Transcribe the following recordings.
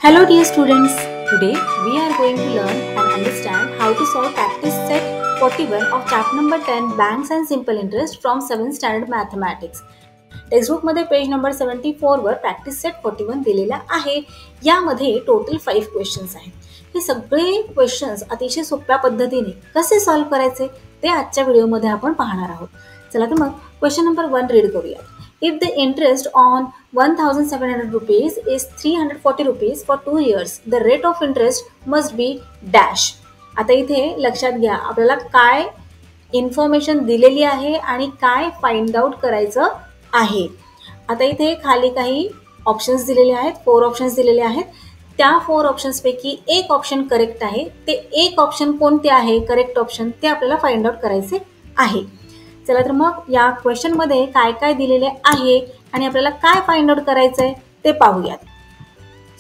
Hello dear students, today we are going to learn and understand how to solve practice set 41 of chapter number 10 Banks and Simple Interest from 7th Standard Mathematics. Textbook मध्ये page number 74 वर practice set 41 दिलेला आहे. यामध्ये total 5 questions आहेत. हे सगळे questions अतिशय सोप्या पद्धतीने कसे सॉल्व्ह करायचे ते आजच्या व्हिडिओमध्ये आपण पाहणार आहोत. चला तर मग क्वेश्चन नंबर 1 रीड करूया. If the interest on 1,700 rupees is 340 rupees for 2 years, the rate of interest must be dash. आता इथे लक्षात घ्या आपल्याला काय इन्फॉर्मेशन दिलेली आहे आणि काय फाइंड आउट करायचं आहे. आता इथे खाली काही ऑप्शन्स दिलेले आहेत, 4 ऑप्शन्स दिलेले आहेत. त्या 4 ऑप्शन्स पैकी एक ऑप्शन करेक्ट आहे. ते एक ऑप्शन कोणते आहे करेक्ट ऑप्शन ते आपल्याला फाइंड आउट करायचे आहे. चला तर मग या क्वेश्चन मध्ये काय काय दिलेले आहे आणि आपल्याला काय फाइंड आउट करायचंय ते पाहूयात.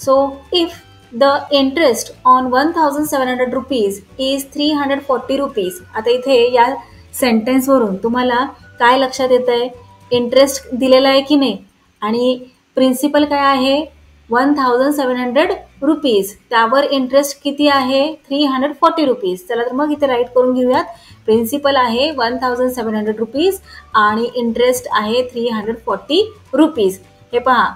So if the interest on 1,700 rupees is 340 rupees. आता इथे या सेंटेन्स वरून तुम्हाला काय लक्षात येतंय, इंटरेस्ट दिलेला आहे की नाही आणि प्रिन्सिपल काय आहे 1,700 रुपीज, त्यावर इंटरेस्ट किती आहे 340 रुपीज. चला तर मग इथे राईट करून घेऊयात. प्रिन्सिपल आहे 1,700 रुपीज आणि इंटरेस्ट आहे 340 रुपीज. हे पहा,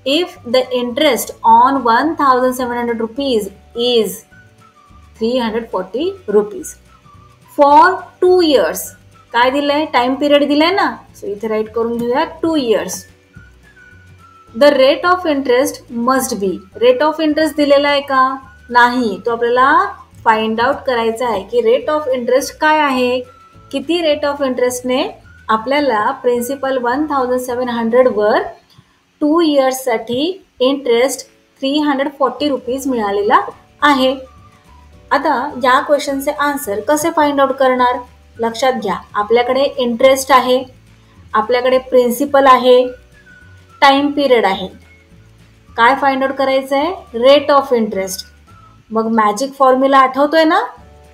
if the interest on 1,700 rupees is 340 rupees for 2 years. काय दिलंय, टाइम पिरियड दिलाय ना, सो इथे राईट करून घेऊया 2 years. The rate of interest must be. Rate of interest दिलेला आहे का, नाही, तो आपल्याला फाइंड आउट करायचा आहे की रेट ऑफ इंटरेस्ट काय आहे, किती रेट ऑफ इंटरेस्टने आपल्याला प्रिन्सिपल 1,700 वर 2 इयर्ससाठी इंटरेस्ट 340 रुपीज मिळालेला आहे. आता या क्वेश्चनचे आन्सर कसे फाइंड आउट करणार, लक्षात घ्या. आपल्याकडे इंटरेस्ट आहे, आपल्याकडे प्रिन्सिपल आहे, टाइम पिरियड आहे. काय फाइंड आउट करायचं आहे, रेट ऑफ इंटरेस्ट. मग मॅजिक फॉर्म्युला आठवतोय ना,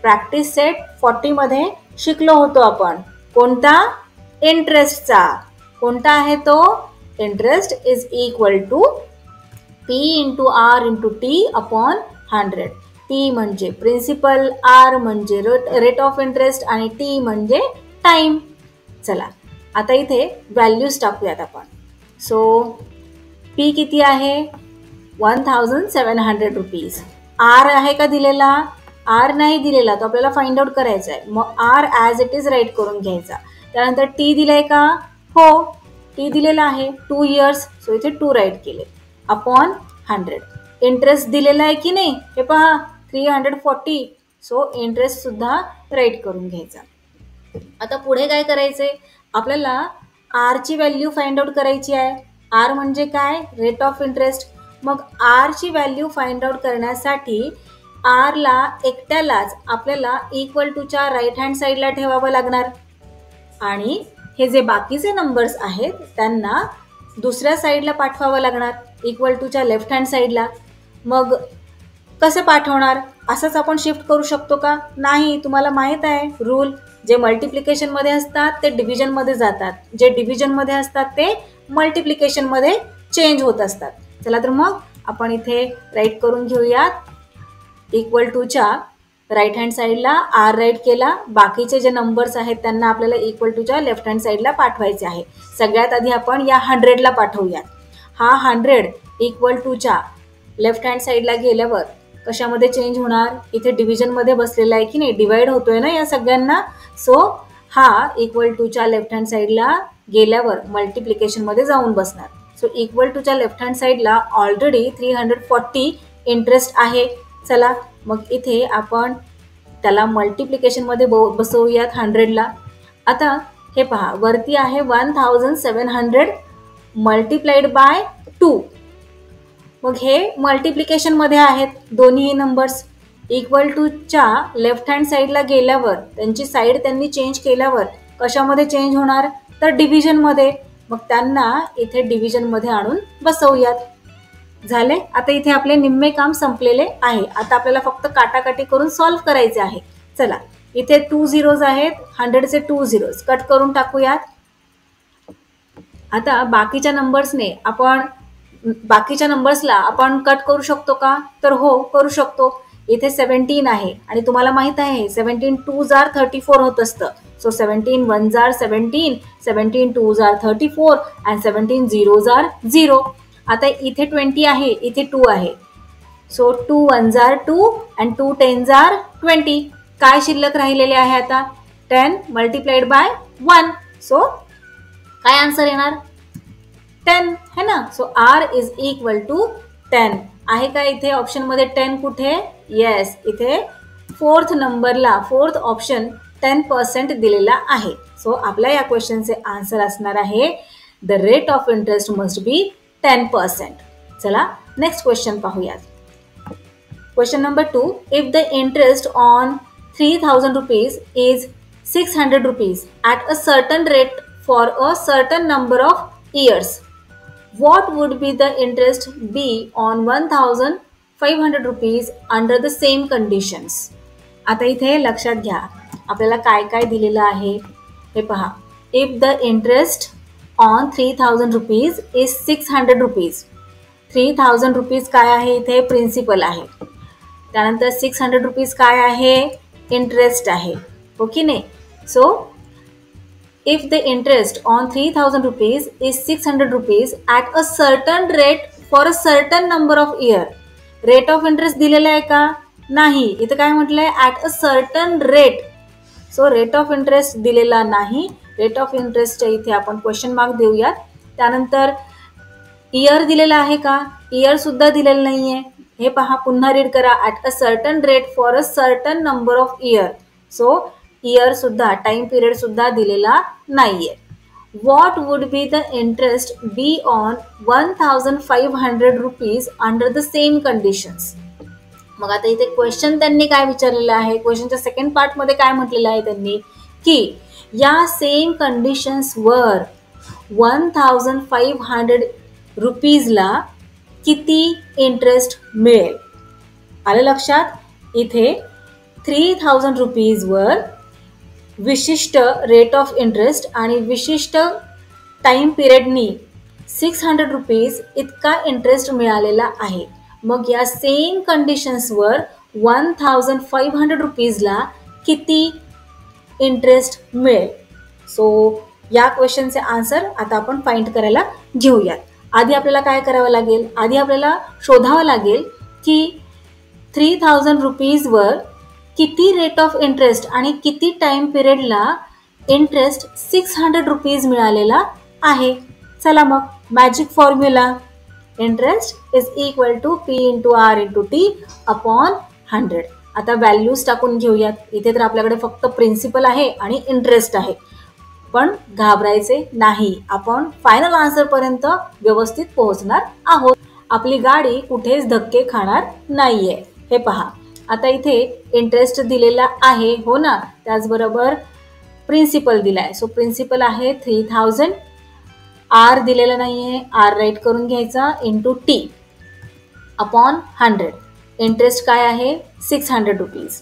प्रॅक्टिस सेट 40 मध्ये शिकलो होतो आपण. कोणता, इंटरेस्टचा. कोणता आहे तो, interest is equal to P into R into T upon 100. P म्हणजे प्रिन्सिपल, आर म्हणजे रेट ऑफ इंटरेस्ट आणि टी म्हणजे टाइम. चला आता इथे व्हॅल्यूज टाकूयात आपण. सो P किती आहे 1,700 रुपीज. आर आहे का दिलेला, आर नाही दिलेला, तो आपल्याला फाइंड आउट करायचा आहे. मग R as it is write करून घ्यायचा. त्यानंतर टी दिलाय का, हो टी दिलेला आहे 2 इयर्स, सो इथे 2 राईट केले अपॉन 100. इंटरेस्ट दिलेला आहे की नाही, हे पहा 340, सो इंटरेस्ट सुद्धा राईट करून घ्यायचा. आता पुढे काय करायचंय, आपल्याला आरची व्हॅल्यू फाइंड आउट करायची आहे. आर म्हणजे काय, रेट ऑफ इंटरेस्ट. मग आरची व्हॅल्यू फाइंड आउट करण्यासाठी आरला एकट्यालाच आपल्याला इक्वल टूच्या राईट हँड साईडला ठेवावं लागणार आणि हे जे बाकीचे नंबर्स आहेत त्यांना दुसऱ्या साईडला पाठवावं लागणार, इक्वल टूच्या लेफ्ट हँड साईडला. मग कसं पाठवणार, असंच आपण शिफ्ट करू शकतो का, नाही. तुम्हाला माहीत आहे रूल, जे मल्टिप्लिकेशनमध्ये असतात ते डिव्हिजनमध्ये जातात, जे डिव्हिजनमध्ये असतात ते मल्टिप्लिकेशनमध्ये चेंज होत असतात. चला तर मग आपण इथे राईट करून घेऊयात. इक्वल टूच्या राईट हँड साईडला आर राईट केला, बाकीचे जे नंबर्स आहेत त्यांना आपल्याला इक्वल टूच्या लेफ्ट हँड साईडला पाठवायचे आहे. सगळ्यात आधी आपण या 100ला पाठवूयात. हा 100 इक्वल टूच्या लेफ्ट हँड साईडला गेल्यावर कशामध्ये चेंज होणार, इथे डिव्हिजनमध्ये बसलेला आहे की नाही, डिवाइड होतोय ना या सगळ्यांना, सो हा इक्वल टूच्या लेफ्ट हँड साईडला गेल्यावर मल्टिप्लिकेशनमध्ये जाऊन बसणार. सो इक्वल टूच्या लेफ्ट हँड साईडला ऑलरेडी 340 इंटरेस्ट आहे. चला मग इथे आपण त्याला मल्टिप्लिकेशनमध्ये बसवूयात 100ला. आता हे पहा वरती आहे 1,700 मल्टिप्लाइड बाय 2. मग हे मल्टिप्लिकेशनमध्ये आहेत दोन्ही नंबर्स. इक्वल टूच्या लेफ्ट हँड साईडला गेल्यावर त्यांची साईड त्यांनी चेंज केल्यावर कशामध्ये चेंज होणार, तर डिव्हिजनमध्ये. मग त्यांना इथे डिव्हिजनमध्ये आणून बसवूयात. झाले. आता इथे आपले निम्मे काम संपलेले आहे. आता आपल्याला फक्त काटाकाटी करून सॉल्व्ह करायचे आहे. चला इथे 2 झिरोज आहेत, 100चे 2 झिरोज कट करून टाकूयात. आता बाकीच्या नंबर्सने आपण बाकीच्या नंबर्सला आपण कट करू शकतो का? तर हो, करू शकतो. इथे 17 आहे आणि तुम्हाला माहित आहे 17 2s are 34 होत असतं. So 17 1s are 17, 17 2s are 34 and 17 0s are 0. आता इथे 20 आहे, इथे 2 आहे. So 2 1s are 2 and 2 10s are 20. काय शिल्लक राहिलेले आहे आता? 10 multiplied by 1. सो काय आन्सर येणार? 10 है ना. So R is equal to 10. आहे का इथे ऑप्शन मध्ये 10 कुठे? येस, इथे फोर्थ नंबरला फोर्थ ऑप्शन 10% दिलेला आहे. सो आपल्या या क्वेश्चनचे आन्सर असणार आहे the rate of interest must be 10%. चला नेक्स्ट क्वेश्चन पाहूयात. Question number 2. If the interest on 3000 rupees is 600 rupees at a certain rate for a certain number of years, what would be the interest be on 1500 rupees under the same conditions? आता इथे लक्षात घ्या आपल्याला काय काय दिलेलं आहे हे पहा. If the interest on 3000 rupees is 600 rupees. 3000 rupees काय आहे? इथे प्रिन्सिपल आहे. त्यानंतर 600 rupees काय आहे? इंटरेस्ट आहे, हो की नाही. So if the interest on 3000 rupees is 600 rupees at a certain rate for a certain number of year. Rate of interest दिलेला आहे का? नाही. इथं काय म्हटलंय? At a certain rate. So rate of interest दिलेला नाही. रेट ऑफ इंटरेस्टच्या इथे आपण क्वेश्चन मार्क देऊयात. त्यानंतर इयर दिलेला आहे का? इयर सुद्धा दिलेलं नाहीये. हे पहा, पुन्हा रीड करा. At a certain rate for a certain number of year. So year सुद्धा, टाइम पिरियड सुद्धा दिलेला नाहीये. What would be the interest be on 1500 rupees under the same conditions? मग आता इथे क्वेश्चन त्यांनी काय विचारलेलं आहे? क्वेश्चनच्या सेकंड पार्ट मध्ये काय म्हटलेलं आहे त्यांनी की या सेम कंडिशन्स वर 1500 रुपीजला किती इंटरेस्ट मिळेल? आलं लक्षात? इथे 3000 रुपीजवर विशिष्ट रेट ऑफ इंटरेस्ट आणि विशिष्ट टाइम पिरियडनी 600 रुपीज इतका इंटरेस्ट मिळालेला आहे. मग या सेम कंडिशन्सवर 1500 रुपीजला किती इंटरेस्ट मिळेल? सो या क्वेश्चनचे आन्सर आता आपण फाइंड करायला घेऊयात. आधी आपल्याला काय करावं लागेल? आधी आपल्याला शोधावं लागेल की 3000 रुपीजवर किती रेट ऑफ इंटरेस्ट आणि किती टाइम पिरियडला इंटरेस्ट 600 रुपीज मिळालेला आहे. चला मग magic formula. Interest is equal to P into R into T upon 100. आता व्हॅल्यूज टाकून घेऊयात. इथे तर आपल्याकडे फक्त प्रिन्सिपल आहे आणि इंटरेस्ट आहे, पण घाबरायचे नाही. आपण फायनल आन्सरपर्यंत व्यवस्थित पोहोचणार आहोत. आपली गाडी कुठेच धक्के खाणार नाहीये. हे पहा, आता इथे इंटरेस्ट दिलेला आहे, हो ना. त्याचबरोबर प्रिन्सिपल दिलाय. सो प्रिन्सिपल आहे 3000. आर दिलेला नाहीये, आर राईट करून घ्यायचा इंटू टी अपॉन 100. इंटरेस्ट काय आहे? 600 रुपीज.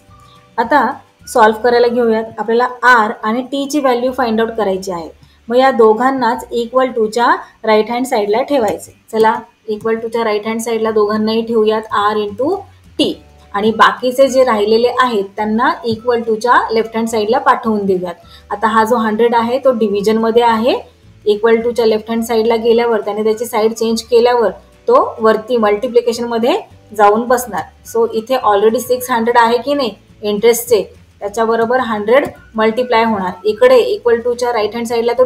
आता सॉल्व्ह करायला घेऊयात. आपल्याला आर आणि टीची व्हॅल्यू फाइंड आउट करायची आहे. मग या दोघांनाच इक्वल टूच्या राईट हँड साईडला ठेवायचे. चला इक्वल टूच्या राईट हँड साईडला दोघांनाही ठेवूयात, आर इंटू टी. आणि बाकीचे जे राहिलेले आहेत त्यांना इक्वल टूच्या लेफ्ट हँड साईडला पाठवून देऊयात. आता हा जो 100 आहे तो डिव्हिजनमध्ये आहे. इक्वल टूच्या लेफ्ट हँड साईडला गेल्यावर त्याने त्याची साईड चेंज केल्यावर तो वरती मल्टिप्लिकेशनमध्ये जाऊन बसणार. सो इथे ऑलरेडी 600 आहे की नाही इंटरेस्टचे, त्याच्याबरोबर 100 मल्टिप्लाय होणार. इकडे इक्वल टूच्या राईट हँड साईडला तो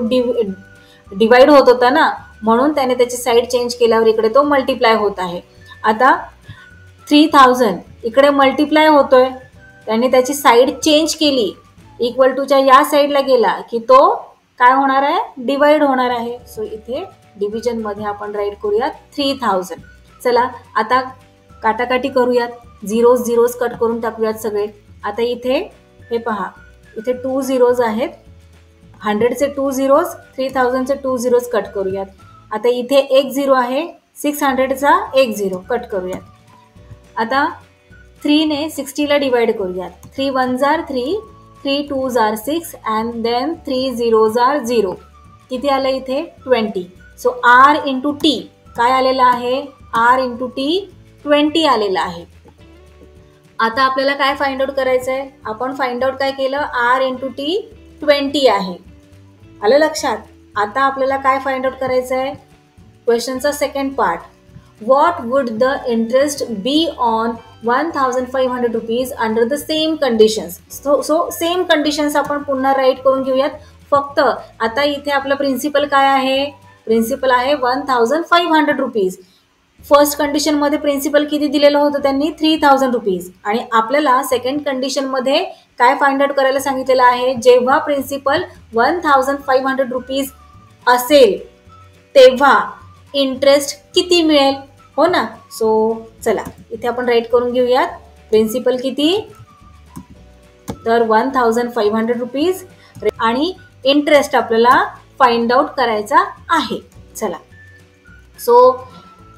डिवाइड होत होता ना, म्हणून त्याने त्याची साईड चेंज केल्यावर इकडे तो मल्टिप्लाय होत आहे. आता 3000 इकडे मल्टिप्लाय होतोय, त्याने त्याची साईड चेंज केली, इक्वल टूच्या या साईडला गेला की तो काय होणार आहे? डिवाइड होणार आहे. सो इथे डिव्हिजनमध्ये आपण राईट करूयात 3000. चला आता काटाकाटी करूयात. झिरोज झिरोज कट करून टाकूयात सगळे. आता इथे हे पहा, इथे 2 झिरोज आहेत. 100चे 2 झिरोज, 3000चे 2 झिरोज कट करूयात. आता इथे 1 झिरो आहे, 600चा 1 झिरो कट करूयात. आता 3 ने 60ला डिवाइड करूयात. 3 1s are 3, 3 2s are 6 and then 3 0s are 0. किती आलं इथे? 20. सो R इंटू टी काय आलेलं आहे, आर इंटू टी 20 आलेलं आहे. आता आपल्याला काय फाइंड आउट करायचं आहे, आपण फाइंड आउट काय केलं, आर इंटू टी 20 आहे. आलं लक्षात. आता आपल्याला काय फाइंड आउट करायचं आहे, क्वेश्चनचा second part. What would the interest be on 1500 rupees under the same conditions. So same conditions आपण पुन्हा राईट करून घेऊयात. फक्त आता इथे आपलं प्रिन्सिपल काय आहे, प्रिन्सिपल आहे 1500 रुपीज. फर्स्ट कंडिशनमध्ये प्रिन्सिपल किती दिलेलं होतं त्यांनी, 3000 रुपीज. आणि आपल्याला सेकंड कंडिशनमध्ये काय फाइंड आउट करायला सांगितलेलं आहे, जेव्हा प्रिन्सिपल 1500 रुपीज असेल तेव्हा इंटरेस्ट किती मिळेल, हो ना. सो चला इथे आपण राईट करून घेऊयात. प्रिन्सिपल किती, तर 1500 रुपीज आणि इंटरेस्ट आपल्याला फाइंड आउट करायचा आहे. चला, सो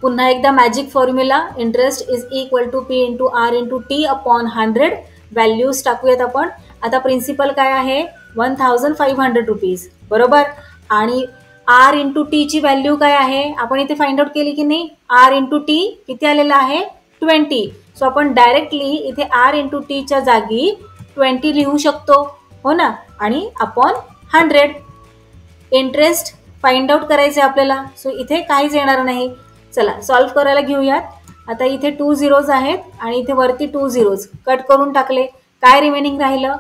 पुन्हा एकदा magic formula, interest is equal to P into R into T upon 100. Values टाकूयात आपण. आता प्रिन्सिपल काय आहे, 1500 रुपीज बरोबर. आणि आर इंटू टीची व्हॅल्यू काय आहे, आपण इथे फाइंड आउट केली की नाही. आर इंटू टी किती आलेला आहे, 20. सो आपण डायरेक्टली इथे आर इंटू टीच्या जागी 20 लिहू शकतो, हो ना. आणि अपॉन 100. इंटरेस्ट फाइंड आउट करायचे आपल्याला. सो इथे काहीच येणार नाही. चला सॉल्व्ह करायला घेऊयात. आता इथे 2 झिरोज आहेत आणि इथे वरती 2 झिरोज कट करून टाकले. काय रिमेनिंग राहिलं,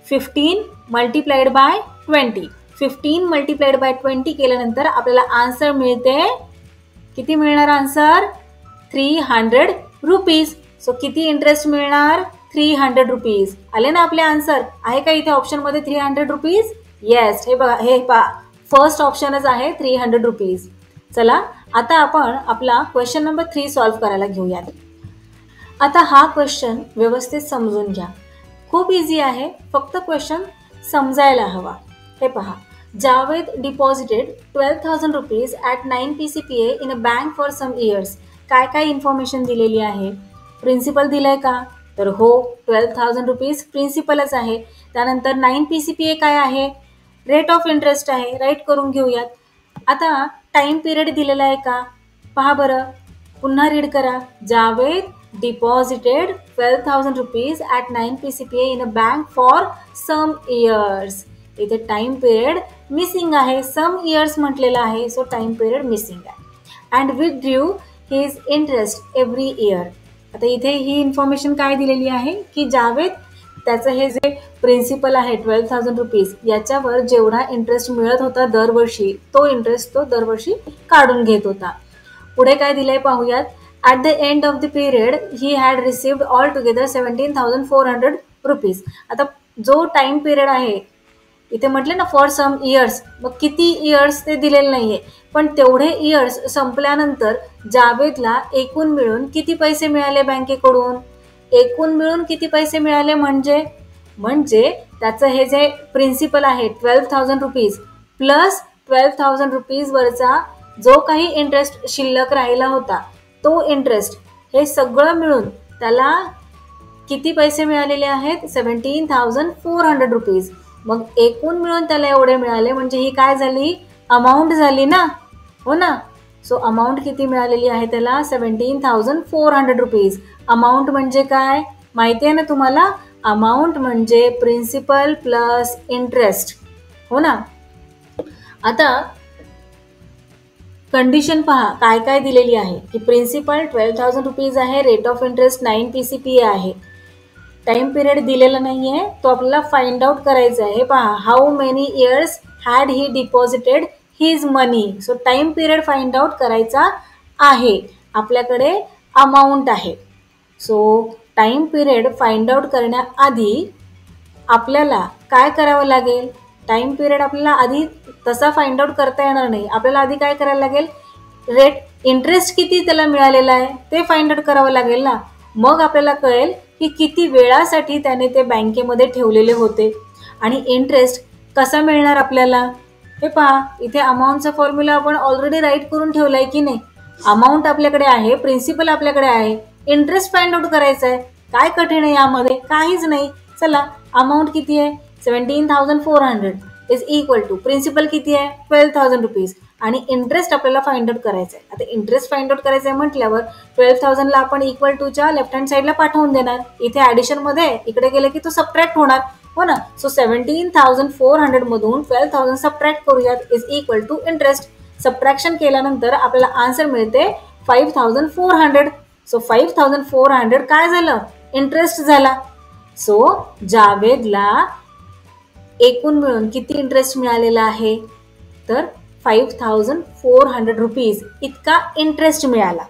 15 मल्टिप्लाइड बाय 20. 15 मल्टिप्लाइड बाय 20 केल्यानंतर आपल्याला आन्सर मिळते, किती मिळणार आन्सर, 300 रुपीज. सो किती इंटरेस्ट मिळणार, 300 रुपीज. आले ना आपले आन्सर. आहे का इथे ऑप्शनमध्ये 300 रुपीज. येस, हे बघा, हे पहा फर्स्ट ऑप्शनच आहे 300 रुपीज. चला आता आपण आपला क्वेश्चन नंबर 3 सॉल्व्ह करायला घेऊयात. आता हा क्वेश्चन व्यवस्थित समजून घ्या. खूप इझी आहे, फक्त क्वेश्चन समजायला हवा. हे पहा, Javed deposited 12,000 rupees at 9 PCPA in a bank for some years. काय काय इन्फॉर्मेशन दिलेली आहे, प्रिन्सिपल दिलंय का, तर हो 12,000 रुपीज प्रिन्सिपलच आहे. त्यानंतर 9 PCPA काय आहे, रेट ऑफ इंटरेस्ट आहे. राईट करून घेऊयात. आता टाइम पिरियड दिलेला आहे का, पहा बरं, पुन्हा रीड करा. Javed deposited 12,000 rupees at 9 PCPA in a bank for some years. इथे टाइम पिरियड मिसिंग आहे, सम इयर्स म्हटलेलं आहे. सो टाइम पिरियड मिसिंग आहे. And withdrew his interest every year. आता इथे ही इन्फॉर्मेशन काय दिलेली आहे की जावेद त्याचं हे जे प्रिन्सिपल आहे 12,000 रुपीज याच्यावर जेवढा इंटरेस्ट मिळत होता दरवर्षी, तो इंटरेस्ट तो दरवर्षी काढून घेत होता. पुढे काय दिलंय पाहूयात. At the end of the period he had received all together 17,400 rupees. आता जो टाइम पिरियड आहे, इथे म्हटलं ना फॉर सम इयर्स, मग किती इयर्स ते दिलेलं नाहीये, पण तेवढे इयर्स संपल्यानंतर जावेदला एकूण मिळून किती पैसे मिळाले बँकेकडून. एकूण मिळून किती पैसे मिळाले म्हणजे त्याचं हे जे प्रिन्सिपल आहे 12,000 रुपीज प्लस 12,000 रुपीज वरचा जो काही इंटरेस्ट शिल्लक राहिला होता, तो इंटरेस्ट हे सगळं मिळून त्याला किती पैसे मिळालेले आहेत, 17,400 रुपीज. मग एकूण मिळून त्याला एवढे मिळाले म्हणजे ही काय झाली, अमाऊंट झाली ना, हो ना. सो अमाऊंट किती मिळालेली आहे त्याला, 17,400 रुपीज. अमाऊंट म्हणजे काय माहिती आहे ना तुम्हाला, अमाऊंट म्हणजे प्रिन्सिपल प्लस इंटरेस्ट, हो ना. आता कंडिशन पहा काय काय दिलेली आहे की प्रिन्सिपल 12,000 रुपीज आहे, रेट ऑफ इंटरेस्ट 9 PCPA आहे, टाइम पिरियड दिलेला नाही आहे, तो आपल्याला फाइंड आउट करायचा आहे. पहा, how many years had he deposited his money. So time period find out करायचा आहे. आपल्याकडे अमाऊंट आहे. So time period find out करण्याआधी आपल्याला काय करावं लागेल, टाइम पिरियड आपल्याला आधी तसा फाइंड आउट करता येणार नाही. आपल्याला आधी काय करायला लागेल, रेट इंटरेस्ट किती त्याला मिळालेला आहे ते फाइंड आउट करावं लागेल ना. मग आपल्याला कळेल की किती वेळासाठी त्याने ते बँकेमध्ये ठेवलेले होते आणि इंटरेस्ट कसा मिळणार आपल्याला. हे पहा, इथे अमाऊंटचा फॉर्म्युला आपण ऑलरेडी राईट करून ठेवलाय की नाही. अमाऊंट आपल्याकडे आहे, प्रिन्सिपल आपल्याकडे आहे, इंटरेस्ट फाइंड आउट करायचा आहे. काय कठीण आहे यामध्ये, काहीच नाही. चला, अमाऊंट किती आहे, 17,400 इज इक्वल टू प्रिन्सिपल किती आहे, 12,000 रुपीज. आणि इंटरेस्ट आपल्याला फाइंड आउट करायचं आहे. आता इंटरेस्ट फाइंड आउट करायचं आहे म्हटल्यावर 12,000ला आपण इक्वल टूच्या लेफ्ट हँड साईडला पाठवून देणार. इथे ॲडिशनमध्ये इकडे गेले की तो सबट्रॅक्ट होणार, हो ना. सो 17,400 मधून 12,000 सबट्रॅक्ट करूयात is equal to interest. Subtraction केल्यानंतर आपल्याला आन्सर मिळते 5,400. सो 5,400 काय झालं, इंटरेस्ट झाला. सो जावेदला एकूण मिळून किती इंटरेस्ट मिळालेला आहे, तर 5,400 रुपीज इतका इंटरेस्ट मिळाला.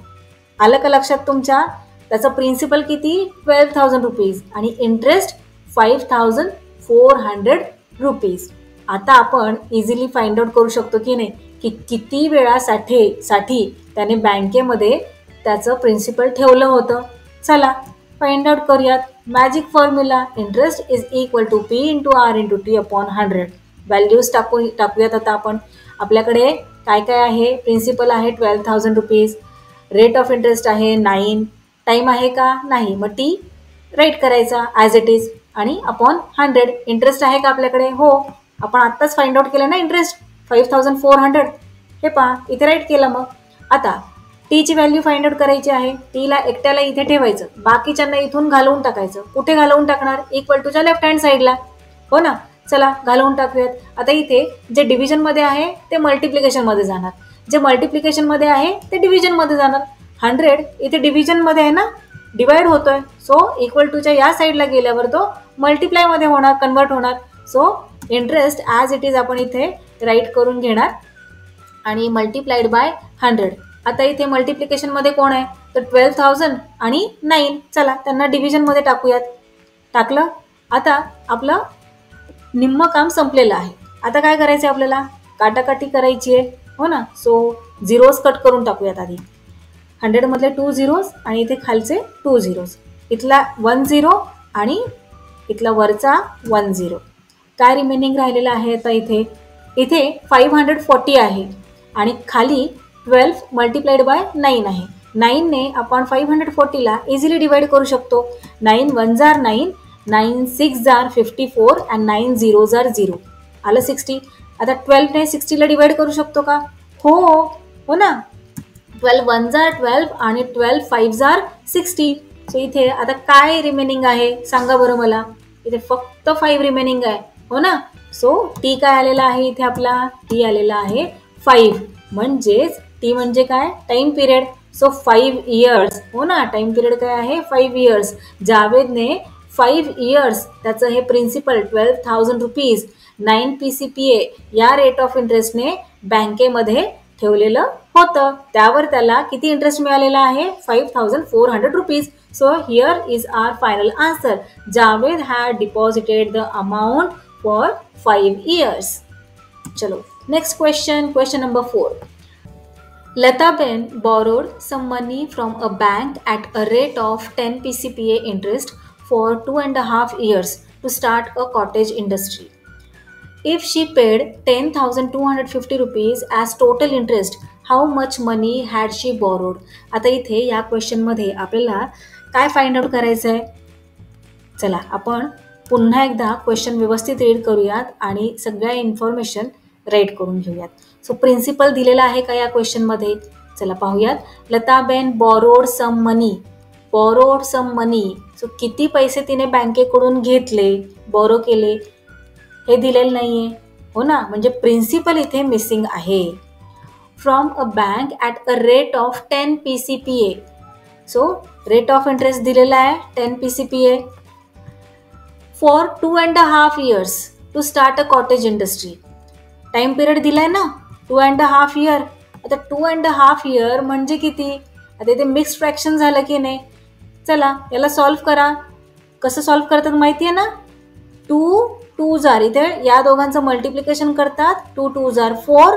आलं का लक्षात तुमच्या? त्याचं प्रिन्सिपल किती, 12,000 रुपीज आणि इंटरेस्ट 5,400 रुपीज. आता आपण इझिली फाइंड आउट करू शकतो की नाही की किती वेळासाठी त्याने बँकेमध्ये त्याचं प्रिन्सिपल ठेवलं होतं. चला फाइंड आउट करूयात. Magic formula, interest is equal to P into R into T upon 100. Values टाकूयात. आता आपण आपल्याकडे काय काय आहे, प्रिन्सिपल आहे 12,000 रुपीज, रेट ऑफ इंटरेस्ट आहे 9, टाईम आहे का नाही, मग टी राईट करायचा ॲज इट इज आणि अपॉन 100. इंटरेस्ट आहे का आपल्याकडे, हो, आपण आत्ताच फाइंड आउट केलं ना इंटरेस्ट 5,400. हे पहा इथे राईट केलं. मग आता टीची व्हॅल्यू फाइंड आउट करायची आहे. टीला एकट्याला इथे ठेवायचं, बाकीच्यांना इथून घालवून टाकायचं. कुठे घालवून टाकणार, इक्वल टूच्या लेफ्ट हँड साईडला, हो ना. चला घालवून टाकूयात. आता इथे जे डिव्हिजनमध्ये आहे ते मल्टिप्लिकेशनमध्ये जाणार, जे मल्टिप्लिकेशनमध्ये आहे ते डिव्हिजनमध्ये जाणार. 100 इथे डिव्हिजनमध्ये आहे ना, डिवाइड होतोय. सो इक्वल टूच्या या साईडला गेल्यावर तो मल्टिप्लायमध्ये होणार, कन्वर्ट होणार. So interest as it is आपण इथे राईट करून घेणार आणि मल्टिप्लाइड बाय 100. आता इथे मल्टिप्लिकेशनमध्ये कोण आहे, तर 12,000 आणि 9. चला त्यांना डिव्हिजनमध्ये टाकूयात. टाकलं. आता आपलं निम्म काम संपलेलं आहे. आता काय करायचं आहे, आपल्याला काटाकाटी करायची आहे, हो ना. सो झिरोज कट करून टाकूयात आधी. 100 मधले 2 झिरोज आणि इथे खालचे 2 झिरोज. इथला 1 झिरो आणि इथला वरचा 1 झिरो. काय रिमेनिंग राहिलेलं आहे आता इथे 540 आहे आणि खाली 12 मल्टिप्लाइड बाय 9 आहे. 9ने आपण 540ला इझिली डिवाइड करू शकतो. 9 1 जार 9, 9 6 जार 54 आणि 9 0 जार 0. आलं 60. आता 12ने 60ला डिवाइड करू शकतो का, हो ना. 12 1 जार 12 आणि 12 5 जार 60. सो इथे आता काय रिमेनिंग आहे सांगा बरं मला. इथे फक्त 5 रिमेनिंग आहे, हो ना. सो टी काय आलेला आहे इथे आपला, टी आलेला आहे 5. म्हणजेच टी म्हणजे काय, टाइम पिरियड. सो 5 इयर्स, हो ना. टाइम पिरियड काय आहे, 5 इयर्स. जावेदने 5 इयर्स त्याचं हे प्रिन्सिपल 12,000 रुपीज 9 PCPA या रेट ऑफ इंटरेस्टने बँकेमध्ये ठेवलेलं होतं. त्यावर त्याला किती इंटरेस्ट मिळालेला आहे, 5,400 rupees. So here is our final answer. Javed had deposited the amount for 5 years. चलो next question number 4. Lataben borrowed some money from a bank at a rate of 10 PCPA interest for 2.5 years to start a cottage industry. If she paid 10,250 rupees as total interest, how much money had she borrowed? आता इथे या क्वेश्चनमध्ये आपल्याला काय find out करायचं आहे. चला आपण पुन्हा एकदा क्वेश्चन व्यवस्थित रीड करूयात आणि सगळ्या इन्फॉर्मेशन राईट करून घेऊयात. सो प्रिन्सिपल दिलेला आहे का या क्वेश्चनमध्ये, चला पाहूयात. लताबेन बॉरोड सम मनी. सो किती पैसे तिने बँकेकडून घेतले, बॉरो केले, हे दिलेलं नाहीये, हो ना. म्हणजे प्रिन्सिपल इथे मिसिंग आहे. From a bank at a rate of 10 PCPA. So rate of interest दिलेला आहे 10 PCPA for 2.5 years to start a cottage industry. Time period दिलाय ना 2.5 year. आता 2.5 year म्हणजे किती, आता इथे मिक्स फ्रॅक्शन झालं की नाही. चला याला सॉल्व्ह करा. कसं सॉल्व्ह करतात माहिती आहे ना, 2 2 जार इथे या दोघांचं मल्टिप्लिकेशन करतात. 2 2 जार 4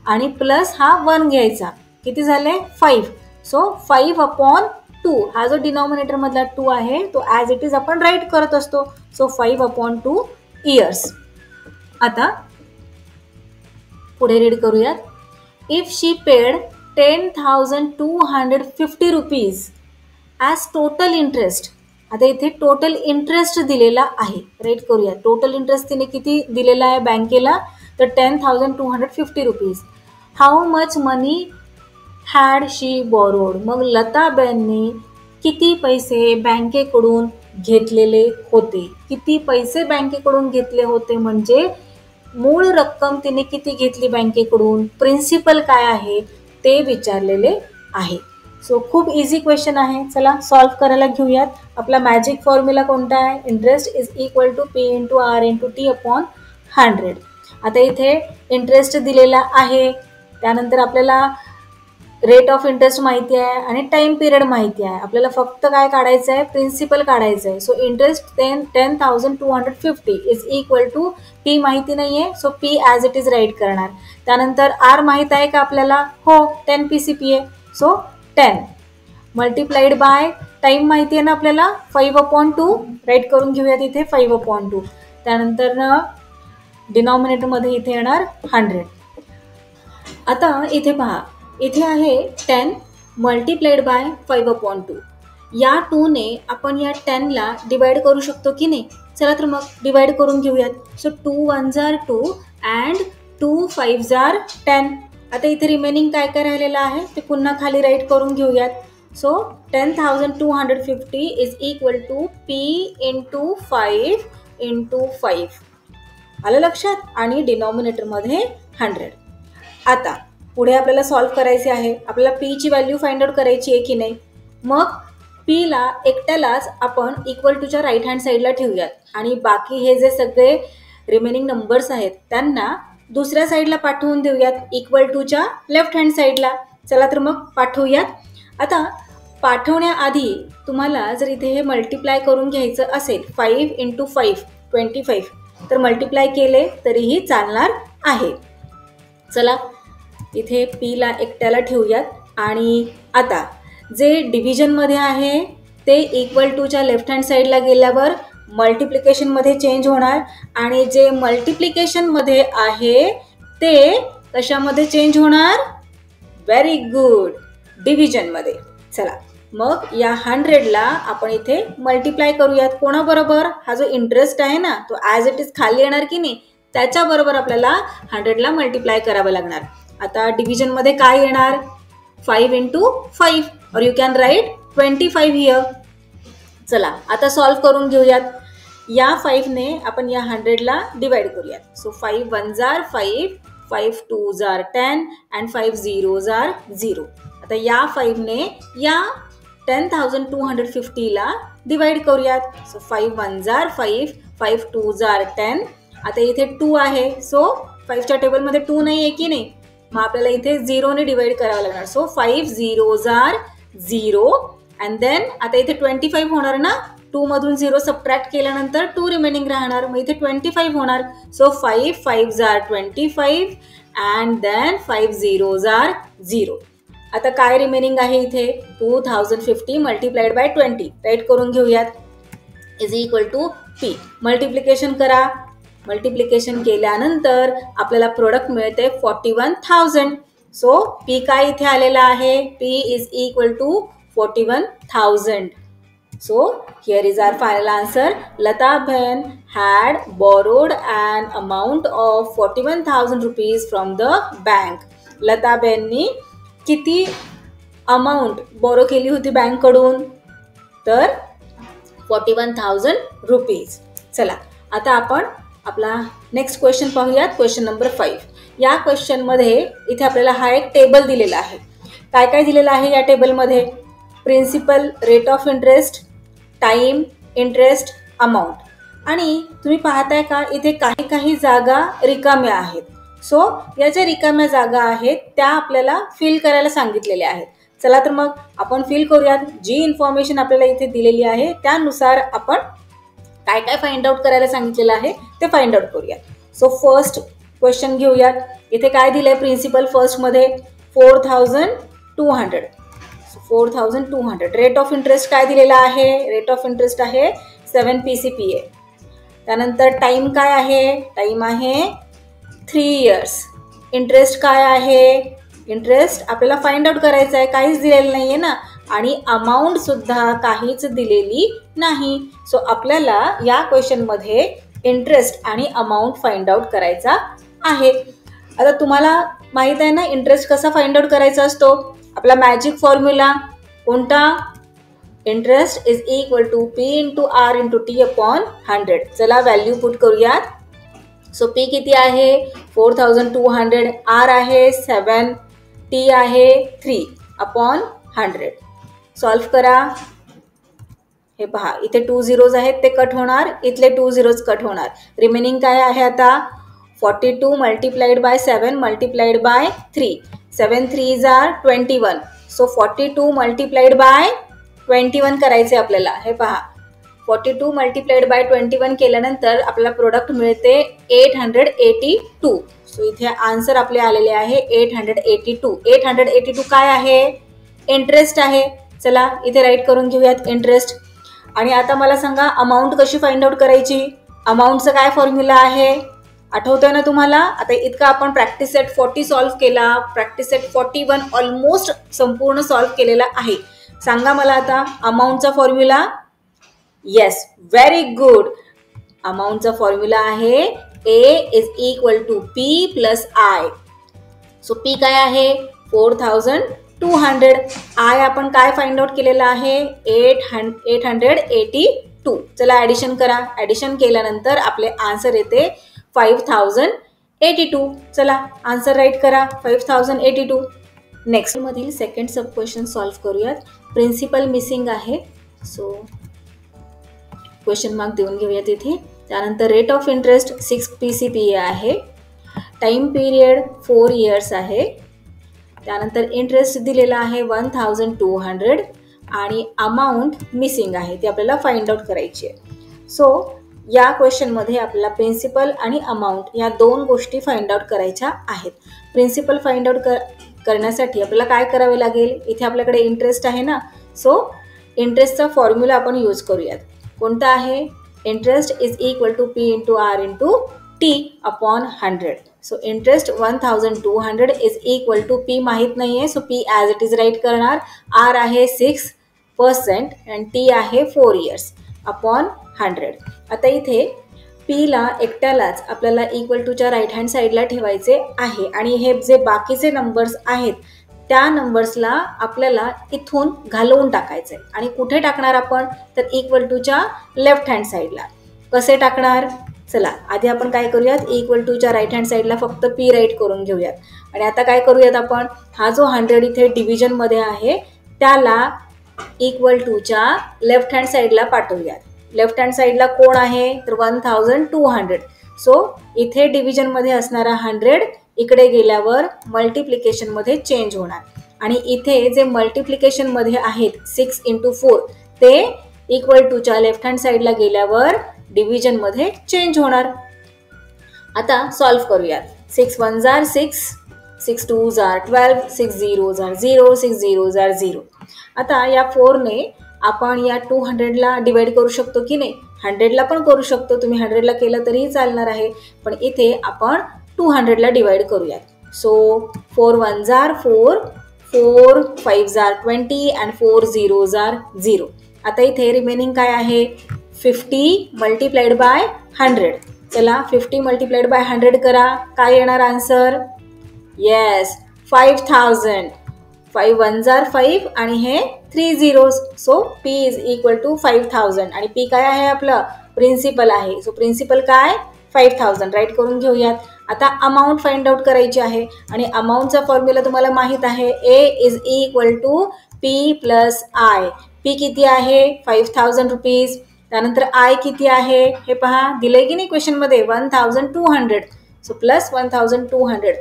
आणि प्लस हा 1 घ्यायचा, किती झाले 5. सो 5 अपॉन 2 हा जो डिनॉमिनेटर मधला 2 आहे तो ॲज इट इज आपण राईट करत असतो. So 5 upon 2 years. आता पुढे रीड करूयात. If she paid 10,250 rupees as total interest. आता इथे टोटल इंटरेस्ट दिलेला आहे, राईट करूया. टोटल इंटरेस्ट तिने किती दिलेला आहे बँकेला, तर 10,250 rupees how much money had she borrowed. मग लताबाईंनी किती पैसे बँकेकडून घेतलेले होते. किती पैसे बँकेकडून घेतले होते म्हणजे मूळ रक्कम तिने किती घेतली बँकेकडून, प्रिन्सिपल काय आहे ते विचारलेले आहे. सो खूप इझी क्वेश्चन आहे. चला सॉल्व्ह करायला घेऊयात. आपला मॅजिक फॉर्म्युला कोणता आहे? Interest is equal to P into R into T upon 100. आता इथे इंटरेस्ट दिलेला आहे, त्यानंतर आपल्याला रेट ऑफ इंटरेस्ट माहिती आहे आणि टाइम पिरियड माहिती आहे. आपल्याला फक्त काय काढायचं आहे? प्रिन्सिपल काढायचं आहे. So interest 10,250 is equal to P माहिती नाही आहे, so P as it is write करणार. त्यानंतर आर माहीत आहे का आपल्याला? हो, 10 PCP आहे. सो 10 मल्टिप्लाइड बाय टाइम माहिती आहे ना आपल्याला, 5/2 राईट करून घेऊया तिथे 5/2. त्यानंतर डिनॉमिनेटरमध्ये इथे येणार 100. आता इथे पहा, इथे आहे 10 मल्टिप्लाइड बाय 5/2. या 2ने आपण या 10ला डिवाइड करू शकतो की नाही? चला तर मग डिवाइड करून घेऊयात. So 2 1s are 2 and 2 5s are 10. आता इथे रिमेनिंग काय काय राहिलेलं आहे ते पुन्हा खाली राईट करून घेऊयात. So 10,250 is equal to P into 5 into 5. आलं लक्षात? आणि डिनॉमिनेटरमध्ये 100. आता पुढे आपल्याला सॉल्व्ह करायचे आहे. आपल्याला पीची व्हॅल्यू फाइंड आउट करायची आहे की नाही? मग पीला एकट्यालाच आपण इक्वल टूच्या राईट हँड साईडला ठेवूयात आणि बाकी हे जे सगळे रिमेनिंग नंबर्स आहेत त्यांना दुसऱ्या साईडला पाठवून देऊयात, इक्वल टूच्या लेफ्ट हँड साईडला. चला तर मग पाठवूयात. आता पाठवण्याआधी तुम्हाला जर इथे हे मल्टिप्लाय करून घ्यायचं असेल 5 इंटू 5 25, तर मल्टिप्लाय केले तरीही चालणार आहे. चला इथे पीला एकट्याला ठेवूयात आणि आता जे डिव्हिजनमध्ये आहे ते इक्वल टूच्या लेफ्ट हँड साईडला गेल्यावर मल्टिप्लिकेशनमध्ये चेंज होणार आणि जे मल्टिप्लिकेशनमध्ये आहे ते कशामध्ये चेंज होणार? व्हेरी गुड, डिव्हिजनमध्ये. चला मग या 100ला आपण इथे मल्टिप्लाय करूयात. कोणाबरोबर? हा जो इंटरेस्ट आहे ना तो ॲज इट इज खाली येणार की नाही, त्याच्याबरोबर आपल्याला 100ला मल्टिप्लाय करावं लागणार. आता डिव्हिजनमध्ये काय येणार? 5 इंटू 5 और यू कॅन राईट 25 हिअर. चला आता सॉल्व्ह करून घेऊयात. या 5ने आपण या 100ला डिवाइड करूयात. So 5 1s are 5, 5 2s are 10 and 5 0s are 0. आता या 5ने या 10,250ला डिवाइड करूयात. So 5 1s are 5, 5 2s are 10. आता इथे 2 आहे, सो 5च्या टेबलमध्ये 2 नाही आहे की नाही, मग आपल्याला इथे 0ने डिवाइड करावं लागणार. So 5 0s are 0 and then आता इथे 25 होणार ना, 2 मधून 0 सबट्रॅक्ट केल्यानंतर 2 रिमेनिंग राहणार, मग इथे 25 होणार. So 5 5s are 25 and then 5 0s are 0. आता काय रिमेनिंग आहे इथे? 2050 मल्टिप्लाइड बाय 20 राईट करून घेऊयात is equal to P. Multiplication करा. मल्टिप्लिकेशन केल्यानंतर आपल्याला प्रोडक्ट मिळते 41,000. सो पी काय इथे आलेला आहे? P is equal to 41,000. So here is our final answer. Lata Bain had borrowed an amount of 41,000 rupees from the bank. Lata बेननी किती अमाऊंट बोरो केली होती बँककडून? तर 41,000 रुपीज. चला आता आपण आपला नेक्स्ट क्वेश्चन पाहूयात. Question number 5. या क्वेश्चनमध्ये इथे आपल्याला हा एक टेबल दिलेला आहे. काय काय दिलेलं आहे या टेबलमध्ये? Principal, rate of interest, time, interest, amount. आणि तुम्ही पाहताय का इथे काही काही जागा रिकाम्या आहेत. सो या ज्या रिकाम्या जागा आहेत त्या आपल्याला फिल करायला सांगितलेल्या आहेत. चला तर मग आपण फिल करूयात. जी इन्फॉर्मेशन आपल्याला इथे दिलेली आहे त्यानुसार आपण काय काय फाइंड आउट करायला सांगितलेलं आहे ते फाइंड आउट करूयात. सो फर्स्ट क्वेश्चन घेऊयात. इथे काय दिलंय? प्रिन्सिपल फर्स्टमध्ये 4,200. 4,200. रेट ऑफ इंटरेस्ट काय दिलेला आहे? रेट ऑफ इंटरेस्ट आहे 7 PCPA. त्यानंतर टाइम काय आहे? टाइम आहे 3 years. इंटरेस्ट काय आहे? इंटरेस्ट आपल्याला फाइंड आउट करायचं आहे, काहीच दिलेलं नाही आहे ना, आणि अमाऊंट सुद्धा काहीच दिलेली नाही. सो आपल्याला या क्वेश्चनमध्ये इंटरेस्ट आणि अमाऊंट फाइंड आउट करायचा आहे. आता तुम्हाला माहित आहे ना इंटरेस्ट कसा फाइंड आउट करायचा असतो. आपला मॅजिक फॉर्म्युला कोणता? Interest is equal to P into R into T upon 100. चला व्हॅल्यू पुट करूयात. सो पी किती आहे 4200, आर आहे 7, टी आहे 3 अपॉन 100. सॉल्व करा. हे पहा इथे 2 झिरोज आहेत ते कट होणार, इथले 2 झिरोज कट होणार. रिमेनिंग काय आहे आता 42 multiplied by 7 multiplied by 3. 7 3s are 21. So 42 multiplied by 21 करायचे आपल्याला. हे पहा 42 मल्टिप्लाइड बाय 21 केल्यानंतर आपल्याला प्रोडक्ट मिळते 882. सो इथे आन्सर आपले आलेले आहे 882. 882 काय आहे? इंटरेस्ट आहे. चला इथे राईट करून घेऊयात इंटरेस्ट. आणि आता मला सांगा अमाऊंट कशी फाइंड आउट करायची. अमाऊंटचं काय फॉर्म्युला आहे आठवतोय ना तुम्हाला. आता इतका आपण प्रॅक्टिस सेट 40 सॉल्व्ह केला, प्रॅक्टिस सेट 41 ऑलमोस्ट संपूर्ण सॉल्व्ह केलेला आहे. सांगा मला आता अमाऊंटचा फॉर्म्युला. Yes very good. अमाऊंटचा फॉर्म्युला आहे A is equal to P plus I. So P काय आहे 4200. आय आपण काय फाइंड आउट केलेला आहे 882. चला ॲडिशन करा. ॲडिशन केल्यानंतर आपले आन्सर येते 5082. चला आन्सर राईट करा 5082. नेक्स्ट मधील सेकंड सब क्वेश्चन सॉल्व्ह करूयात. प्रिन्सिपल मिसिंग आहे. सो क्वेश्चन मार्क देऊन घेऊयात इथे. त्यानंतर रेट ऑफ इंटरेस्ट 6 PCPA आहे. टाइम पिरियड 4 इयर्स आहे. त्यानंतर इंटरेस्ट दिलेला आहे 1200 आणि अमाऊंट मिसिंग आहे ती आपल्याला फाइंड आउट करायची आहे. सो या क्वेश्चनमध्ये आपल्याला प्रिन्सिपल आणि अमाऊंट या दोन गोष्टी फाइंड आउट करायच्या आहेत. प्रिन्सिपल फाइंड आउट करण्यासाठी आपल्याला काय करावे लागेल. इथे आपल्याकडे इंटरेस्ट आहे ना. सो इंटरेस्टचा फॉर्म्युला आपण यूज करूयात. कोणता आहे interest is equal to P into R into T upon 100. So interest 1200 is equal to P माहीत नाही आहे. So P as it is write करणार. आर आहे 6% आणि टी आहे 4 इयर्स अपॉन 100. आता इथे पीला एकट्यालाच आपल्याला इक्वल टूच्या राईट हँड साईडला ठेवायचे आहे आणि हे जे बाकीचे नंबर्स आहेत त्या नंबर्सला आपल्याला इथून घालवून टाकायचे. आणि कुठे टाकणार आपण तर इक्वल टूच्या लेफ्ट हँड साईडला. कसे टाकणार. चला आधी आपण काय करूयात इक्वल टूच्या राईट हँड साईडला फक्त पी राईट करून घेऊयात. आणि आता काय करूयात आपण हा जो 100 इथे डिव्हिजनमध्ये आहे त्याला इक्वल टूच्या लेफ्ट हँड साईडला पाठवूयात. लेफ्ट हँड साईडला कोण आहे तर 1200. सो इथे डिव्हिजनमध्ये असणारा 100 इकडे गेल्यावर मल्टिप्लिकेशनमध्ये चेंज होणार. आणि इथे जे मल्टिप्लिकेशनमध्ये आहेत 6 × 4 ते इक्वल टूच्या लेफ्ट हँड साईडला गेल्यावर डिव्हिजनमध्ये चेंज होणार. आता सॉल्व्ह करूयात. 6 1s are 6, 6 2s are 12, 6 0s are 0, 6 0s are 0. आता या 4ने आपण या 200ला डिवाइड करू शकतो की नाही. 100ला पण करू शकतो. तुम्ही 100ला केलं तरीही चालणार आहे. पण इथे आपण 200ला डिवाइड करूयात. So 4 1s are 4, 4 5s are 20 and 4 0s are 0. आता इथे रिमेनिंग काय आहे 50 मल्टिप्लाइड बाय 100. चला 50 मल्टिप्लाइड बाय 100 करा. काय येणार आन्सर. येस 5000. 5 1s are 5 आणि हे 3 zeros. So P is equal to 5000 आणि पी काय आहे आपलं प्रिन्सिपल आहे. सो प्रिन्सिपल काय 5000 राईट करून घेऊयात. आता अमाऊंट फाइंड आउट करायची आहे आणि अमाऊंटचा फॉर्म्युला तुम्हाला माहीत आहे A is equal to P plus I. P किती आहे 5000 रुपीज. त्यानंतर आय किती आहे हे पहा दिलंय की नाही क्वेश्चनमध्ये 1200. So plus 1200.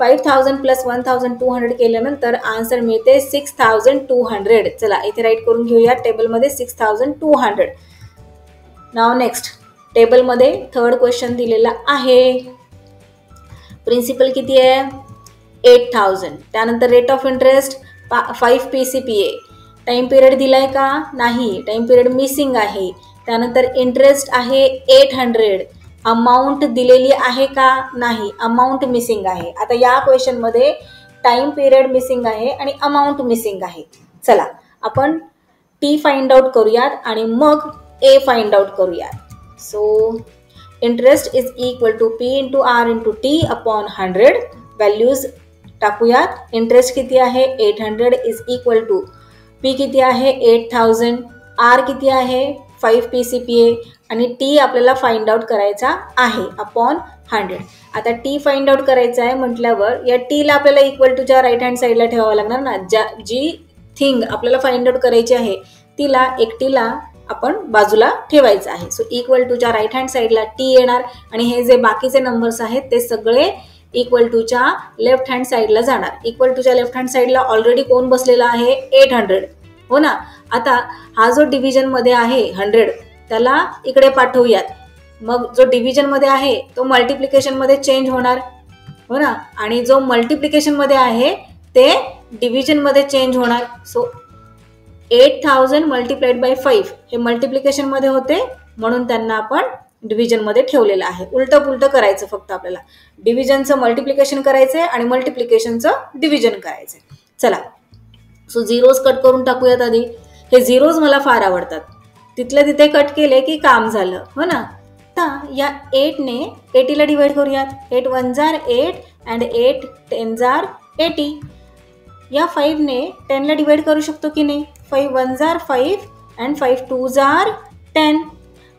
5000 प्लस 1200 केल्यानंतर आन्सर मिळते 6200. चला इथे राईट करून घेऊया टेबलमध्ये 6200. नाव नेक्स्ट टेबलमध्ये थर्ड क्वेश्चन दिलेला आहे. प्रिन्सिपल किती आहे 8000. त्यानंतर rate of interest 5 PCPA. Time period दिलाय का नाही. टाइम पिरियड मिसिंग आहे. त्यानंतर इंटरेस्ट आहे 800. अमाऊंट दिलेली आहे का नाही. अमाऊंट मिसिंग आहे. आता या क्वेश्चनमध्ये टाइम पिरियड मिसिंग आहे आणि अमाऊंट मिसिंग आहे. चला आपण टी फाइंड आउट करूयात आणि मग ए फाइंड आउट करूयात. So interest is equal to P into R into T upon 100. Values टाकूयात. इंटरेस्ट किती आहे 800 इज इक्वल टू पी किती आहे 8000, आर किती आहे 5 PCPA आणि टी आपल्याला फाइंड आउट करायचा आहे अपॉन 100. आता टी फाइंड आउट करायचा आहे म्हटल्यावर या टीला आपल्याला इक्वल टूच्या राईट हँड साईडला ठेवावं लागणार ना. जी थिंग आपल्याला फाइंड आउट करायची आहे तिला एकटीला आपण बाजूला ठेवायचं आहे. सो इक्वल टूच्या राईट हँड साईडला टी येणार आणि हे जे बाकीचे नंबर्स आहेत ते सगळे इक्वल टूच्या लेफ्ट हँड साईडला जाणार. इक्वल टूच्या लेफ्ट हँड साईडला ऑलरेडी कोण बसलेला आहे 800, हो ना. आता हा जो डिव्हिजन मध्ये आहे 100 त्याला इकडे पाठवूयात. मग जो डिव्हिजन मध्ये आहे तो मल्टिप्लिकेशन मध्ये चेंज होणार, हो ना. आणि जो मल्टिप्लिकेशन मध्ये आहे ते डिव्हिजन मध्ये चेंज होणार. सो 8000 मल्टिप्लाइड बाय 5 हे मल्टिप्लिकेशन मध्ये होते म्हणून त्यांना आपण डिव्हिजन मध्ये ठेवलेलं आहे. उलटं पुलटं करायचं फक्त आपल्याला. डिव्हिजनचं मल्टिप्लिकेशन करायचंय आणि मल्टिप्लिकेशनचं डिव्हिजन करायचंय. चला सो झिरोज कट करून टाकूयात आधी. हे झिरोज मला फार आवडतात. तिथल्या तिथे कट केले की काम झालं, हो ना. आता या 8ने 80ला डिवाइड करूयात. 8 1 जार 8 अँड 8 10 जार 80. या 5ने 10ला डिवाइड करू शकतो की नाही. 5 1 जार 5 अँड 5 2 जार 10.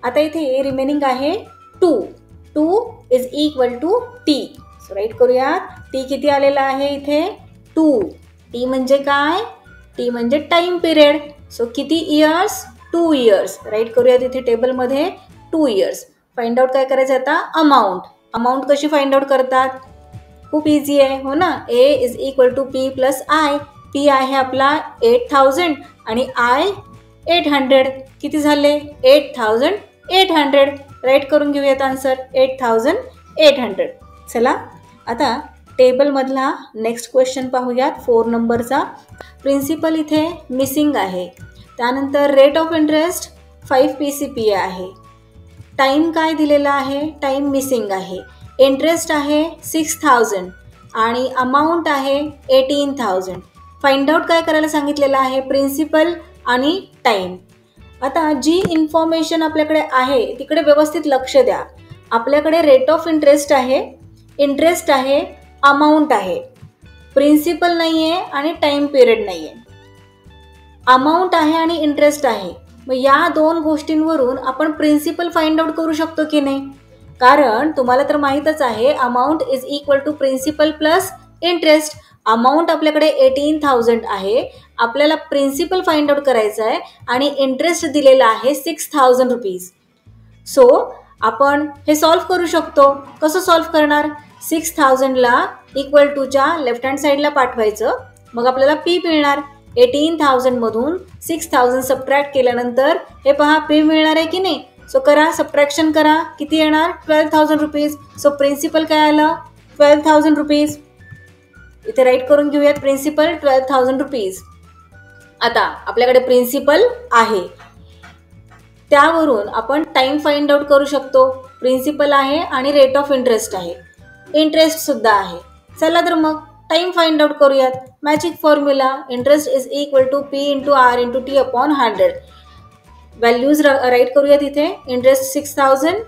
आता इथे रिमेनिंग आहे 2. 2 is equal to T. So write करूयात. टी किती आलेला आहे इथे 2. टी म्हणजे काय, टी म्हणजे टाइम पिरियड. सो किती इयर्स 2 इयर्स. राईट करूयात इथे टेबलमध्ये 2 इयर्स. फाइंड आउट काय करायचं आता अमाऊंट. अमाऊंट कशी फाइंड आउट करतात, खूप इझी आहे, हो ना. A is equal to P plus I. P आहे आपला 8000 आणि आय 800. किती झाले 8800. राईट करून घेऊयात आन्सर 8800. चला आता टेबलमधला नेक्स्ट क्वेश्चन पाहूयात 4 नंबरचा. प्रिन्सिपल इथे मिसिंग आहे. त्यानंतर रेट ऑफ इंटरेस्ट 5 PCPA आहे. टाईम काय दिलेला आहे, टाईम मिसिंग आहे. इंटरेस्ट आहे 6000 आणि अमाऊंट आहे 18000. फाइंड आउट काय करायला सांगितलेलं आहे, प्रिन्सिपल आणि टाईम. आता जी इन्फॉर्मेशन आपल्याकडे आहे तिकडे व्यवस्थित लक्ष द्या. आपल्याकडे रेट ऑफ इंटरेस्ट आहे, इंटरेस्ट आहे, अमाऊंट आहे, प्रिन्सिपल नाही आहे आणि टाईम पिरियड नाही आहे. अमाऊंट आहे आणि इंटरेस्ट आहे. मग या दोन गोष्टींवरून आपण प्रिन्सिपल फाइंड आउट करू शकतो की नाही. कारण तुम्हाला तर माहीतच आहे amount is equal to principal plus interest. Amount आपल्याकडे 18000 आहे. आपल्याला प्रिन्सिपल फाइंड आउट करायचं आहे आणि इंटरेस्ट दिलेला आहे 6000 रुपीज. सो आपण हे सॉल्व्ह करू शकतो. कसं सॉल्व्ह करणार, 6000ला इक्वल टूच्या लेफ्ट हँड साईडला पाठवायचं. मग आपल्याला पी मिळणार. 18000 मधून 6000 सबट्रॅक्ट केल्यानंतर हे पहा पी मिळणार आहे की नाही. सो करा सबट्रॅक्शन करा. किती येणार 12000 रुपीज. सो प्रिन्सिपल काय आलं 12000 रुपीज. इथे राईट करून घेऊयात प्रिन्सिपल 12000 रुपीज. आता आपल्याकडे प्रिन्सिपल आहे त्यावरून आपण टाइम फाइंड आउट करू शकतो. प्रिन्सिपल आहे आणि रेट ऑफ इंटरेस्ट आहे, इंटरेस्ट सुद्धा आहे. चला तर मग टाइम फाइंड आउट करूयात. Magic formula interest is equal to P into R into T upon 100. Values write करूयात इथे. इंटरेस्ट 6000,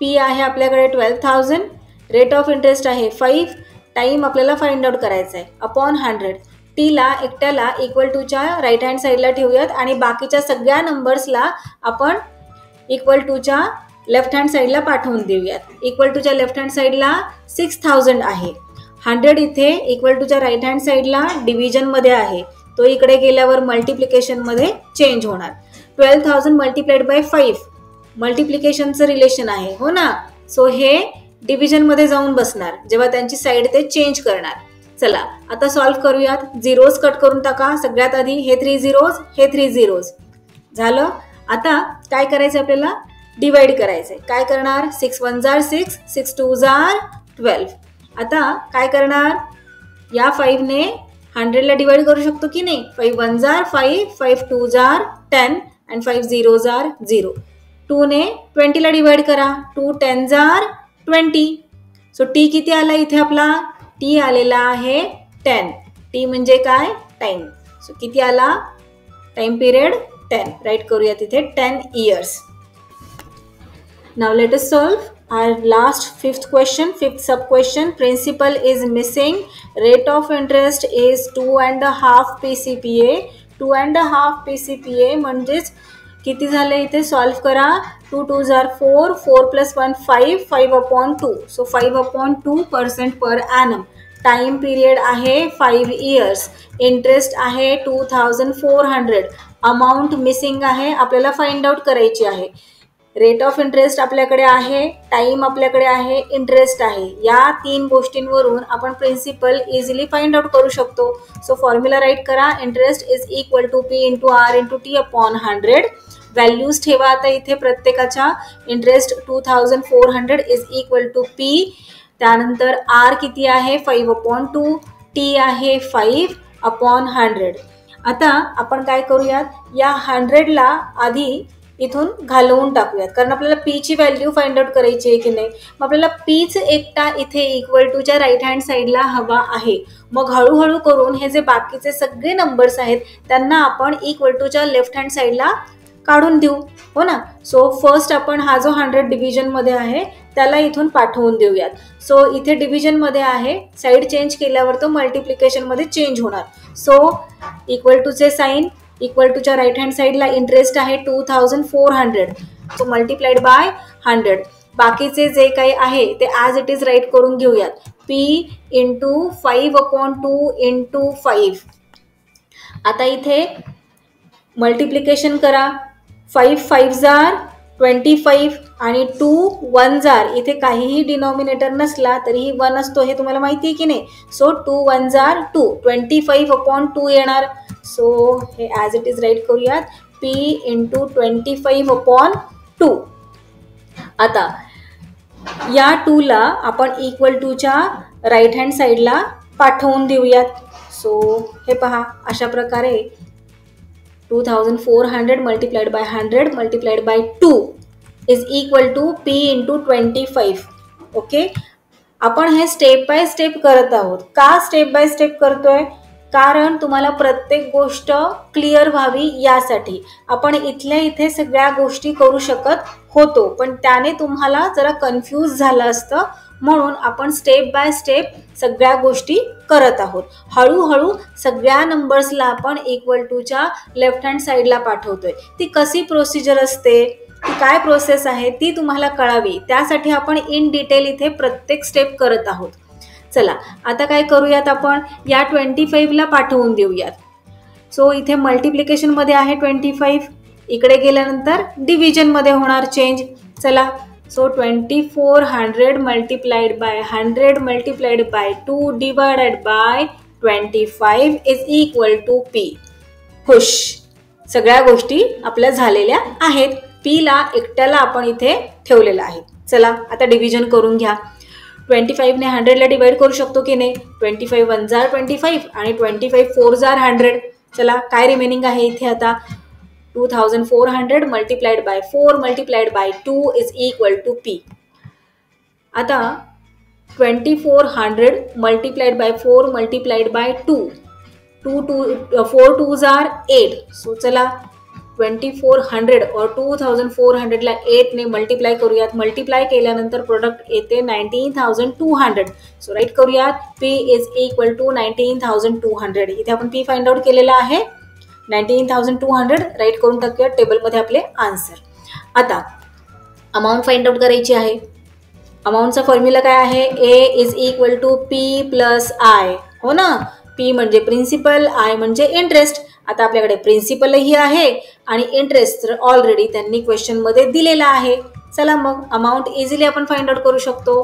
पी आहे आपल्याकडे 12000, रेट ऑफ इंटरेस्ट आहे 5, टाइम आपल्याला फाइंड आउट करायचा आहे अपॉन 100. टीला एकट्याला इक्वल टूच्या राईट हँड साईडला ठेवूयात आणि बाकीच्या सगळ्या नंबर्सला आपण इक्वल टूच्या लेफ्ट हँड साईडला पाठवून देऊयात. इक्वल टूच्या लेफ्ट हँड साईडला 6000 आहे. 100 इथे इक्वल टूच्या राईट हँड साईडला डिव्हिजनमध्ये आहे. तो इकडे गेल्यावर मल्टिप्लिकेशनमध्ये चेंज होणार. 12000 मल्टिप्लाइड बाय 5 मल्टिप्लिकेशनचं रिलेशन आहे, हो ना. सो हे डिव्हिजनमध्ये जाऊन बसणार जेव्हा त्यांची साईड ते चेंज करणार. चला आता सॉल्व्ह करूयात. झिरोज कट करून टाका. सगळ्यात आधी हे 3 झिरोज, हे 3 झिरोज झालं. आता काय करायचं आपल्याला, डिवाइड करायचं. काय करणार 6 1 जार 6, 6 2 जार 12. आता काय करणार, या 5ने 100ला डिवाइड करू शकतो की नाही. 5 1 जार 5, 5 2 जार 10 अँड 5 0 जार 0. 2ने 20ला डिवाइड करा. 2 10 जार 20. सो टी किती आला इथे आपला, टी आलेला आहे 10. टी म्हणजे काय, टाइम. सो किती आला, टाइम पिरियड 10. राईट करूया तिथे 10 years. Now let us solve. Our last fifth sub question, principal is missing, rate of interest is 2.5 PCPA. 2.5 PCPA म्हणजेच किती झाले इथे सॉल्व करा. 2 2s are 4, 4 plus 1 5, 5/2. So 5/2% per annum. Time period आहे 5 years. Interest आहे 2400. Amount missing आहे, आपल्याला find out करायची आहे. रेट ऑफ इंटरेस्ट आपल्याकडे आहे, टाइम आपल्याकडे आहे, इंटरेस्ट आहे. या 3 गोष्टींवरून आपण प्रिन्सिपल इझिली फाइंड आउट करू शकतो. सो फॉर्म्युला राईट करा. Interest is equal to P into R into T upon 100. Values ठेवा आता इथे प्रत्येकाच्या. Interest 2400 is equal to P. त्यानंतर आर किती आहे 5/2, टी आहे 5/100. आता आपण काय करूयात, या 100ला आधी इथून घालवून टाकूयात, कारण आपल्याला पी ची व्हॅल्यू फाइंड आउट करायची आहे की नाही. मग आपल्याला पीच एकटा इथे इक्वल टूच्या राईट हँड साईडला हवा आहे. मग हळूहळू करून हे जे बाकीचे सगळे नंबर्स आहेत त्यांना आपण इक्वल टूच्या लेफ्ट हँड साईडला काढून देऊ, हो ना. सो फर्स्ट आपण हा जो 100 डिव्हिजनमध्ये आहे त्याला इथून पाठवून देऊयात. सो इथे डिव्हिजनमध्ये आहे, साईड चेंज केल्यावर तो मल्टिप्लिकेशनमध्ये चेंज होणार. सो इक्वल टूचे साईन, इक्वल टूच्या राईट हँड साईडला इंटरेस्ट आहे 2400. So multiplied by 100. बाकीचे जे काही आहे ते ॲज इट इज राईट करून घेऊयात. P into 5/2 into 5. आता इथे मल्टिप्लिकेशन करा. 5 5s are 25 आणि 2 1s are. इथे काहीही डिनॉमिनेटर नसला तरीही 1 असतो, हे तुम्हाला माहिती आहे की नाही. सो 2 1s are 2, 25/2 येणार. सो हे ॲज इट इज राईट करूयात. P into 25/2. आता या 2ला आपण इक्वल टूच्या राईट हँड साईडला पाठवून देऊयात. सो हे पहा, अशा प्रकारे 2400 multiplied by 100 multiplied by 2 is equal to P into 25. Okay, आपण हे स्टेप बाय स्टेप करत आहोत. का स्टेप बाय स्टेप करतोय, कारण तुम्हाला प्रत्येक गोष्ट क्लिअर व्हावी यासाठी. आपण इथल्या इथे सगळ्या गोष्टी करू शकत होतो, पण त्याने तुम्हाला जरा कन्फ्यूज झालं असतं, म्हणून आपण स्टेप बाय स्टेप सगळ्या गोष्टी करत आहोत. हळूहळू सगळ्या नंबर्सला आपण इक्वल टूच्या लेफ्ट हँड साईडला पाठवतोय. ती कशी प्रोसिजर असते, ती काय प्रोसेस आहे ती तुम्हाला कळावी, त्यासाठी आपण इन डिटेल इथे प्रत्येक स्टेप करत आहोत. चला आता काय करूयात, आपण या 25ला पाठवून देऊयात. सो इथे मल्टिप्लिकेशनमध्ये आहे 25, इकडे गेल्यानंतर डिव्हिजनमध्ये होणार चेंज. चला, so 2400 multiplied by 100 multiplied by 2 by बाय 25 इज इक्वल टू पी. खुश, सगळ्या गोष्टी आपल्या झालेल्या आहेत. पीला एकट्याला आपण इथे ठेवलेला आहे. चला आता डिव्हिजन करून घ्या. 25ने 100ला डिवाइड करू शकतो की नाही. 25 1s are 25 आणि 25 4s are 100. चला काय रिमेनिंग आहे इथे आता 2400 multiplied by 4 multiplied by 2 is equal to P. आता 2400 multiplied by 4 multiplied by 2, 4 2s are 8. So चला 2400 और 2400ला 8ने मल्टिप्लाय करूयात. मल्टिप्लाय केल्यानंतर प्रोडक्ट येते 19200. सो राईट करूयात. P is equal to 19200. इथे आपण पी फाइंड आउट केलेला आहे 19200. राईट करून टाकूयात टेबलमध्ये आपले आन्सर. आता अमाऊंट फाइंड आउट करायची आहे. अमाऊंटचा फॉर्म्युला काय आहे, A is equal to P plus I. हो ना, पी म्हणजे प्रिन्सिपल, आय म्हणजे इंटरेस्ट. आता आपल्याकडे प्रिन्सिपलही आहे आणि इंटरेस्ट तर ऑलरेडी त्यांनी क्वेश्चनमध्ये दिलेला आहे. चला मग अमाऊंट इझिली आपण फाइंड आउट करू शकतो.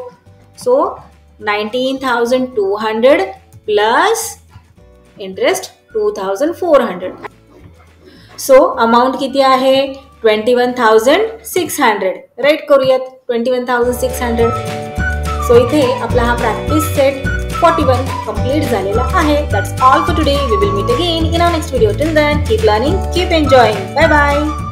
So 19200 plus interest 2400. So amount किती आहे 21600. राईट करूयात 21600. सो इथे आपला हा प्रॅक्टिस सेट 41 कंप्लीट झालेला आहे. That's all for today. We will meet again in our next video. Till then, keep learning, keep enjoying. Bye bye.